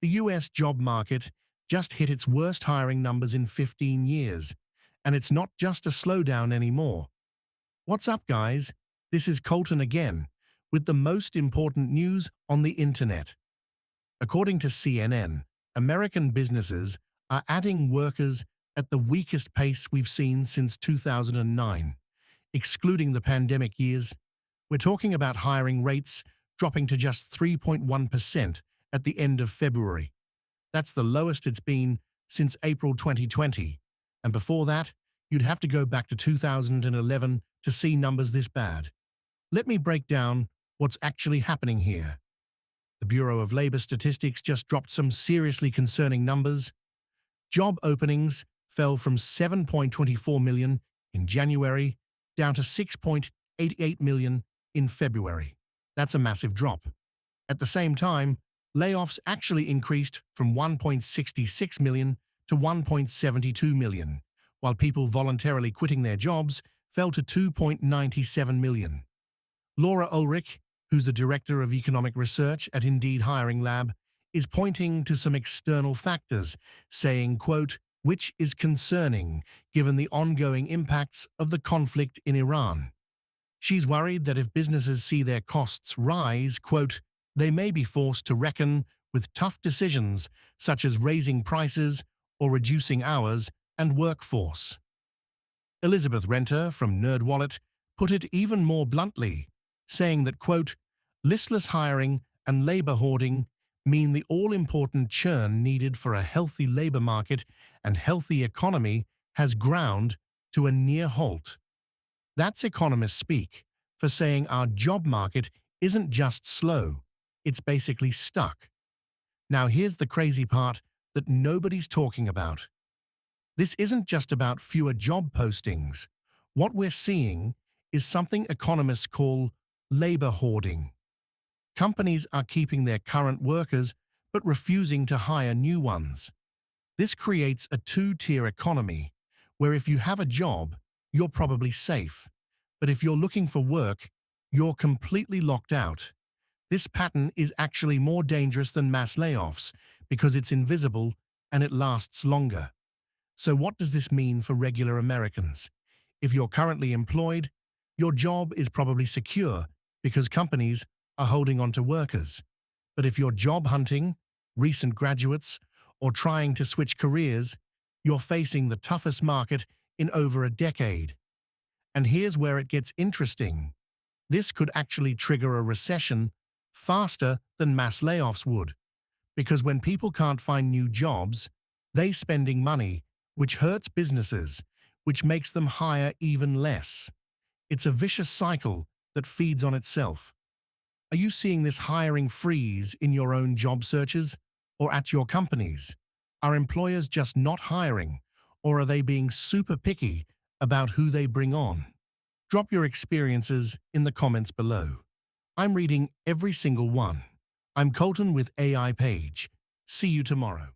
The US job market just hit its worst hiring numbers in 15 years, and it's not just a slowdown anymore. What's up, guys? This is Colton again, with the most important news on the internet. According to CNN, American businesses are adding workers at the weakest pace we've seen since 2009. Excluding the pandemic years, we're talking about hiring rates dropping to just 3.1% at the end of February. That's the lowest it's been since April 2020, and before that, you'd have to go back to 2011 to see numbers this bad. Let me break down what's actually happening here. The Bureau of Labor Statistics just dropped some seriously concerning numbers. Job openings fell from 7.24 million in January down to 6.88 million in February. That's a massive drop. At the same time, layoffs actually increased from 1.66 million to 1.72 million, while people voluntarily quitting their jobs fell to 2.97 million. Laura Ulrich, who's the Director of Economic Research at Indeed Hiring Lab, is pointing to some external factors, saying, quote, which is concerning given the ongoing impacts of the conflict in Iran. She's worried that if businesses see their costs rise, quote, they may be forced to reckon with tough decisions such as raising prices or reducing hours and workforce. Elizabeth Renter from NerdWallet put it even more bluntly, saying that, quote, listless hiring and labor hoarding mean the all-important churn needed for a healthy labor market and healthy economy has ground to a near halt. That's economist speak for saying our job market isn't just slow, it's basically stuck. Now here's the crazy part that nobody's talking about. This isn't just about fewer job postings. What we're seeing is something economists call labor hoarding. Companies are keeping their current workers but refusing to hire new ones. This creates a two-tier economy where if you have a job, you're probably safe. But if you're looking for work, you're completely locked out. This pattern is actually more dangerous than mass layoffs because it's invisible and it lasts longer. So what does this mean for regular Americans? If you're currently employed, your job is probably secure because companies are holding on to workers. But if you're job hunting, recent graduates, or trying to switch careers, you're facing the toughest market in over a decade. And here's where it gets interesting. This could actually trigger a recession faster than mass layoffs would. Because when people can't find new jobs, they're spending money, which hurts businesses, which makes them hire even less. It's a vicious cycle that feeds on itself. Are you seeing this hiring freeze in your own job searches or at your companies? Are employers just not hiring, or are they being super picky about who they bring on? Drop your experiences in the comments below. I'm reading every single one. I'm Colton with AI Page. See you tomorrow.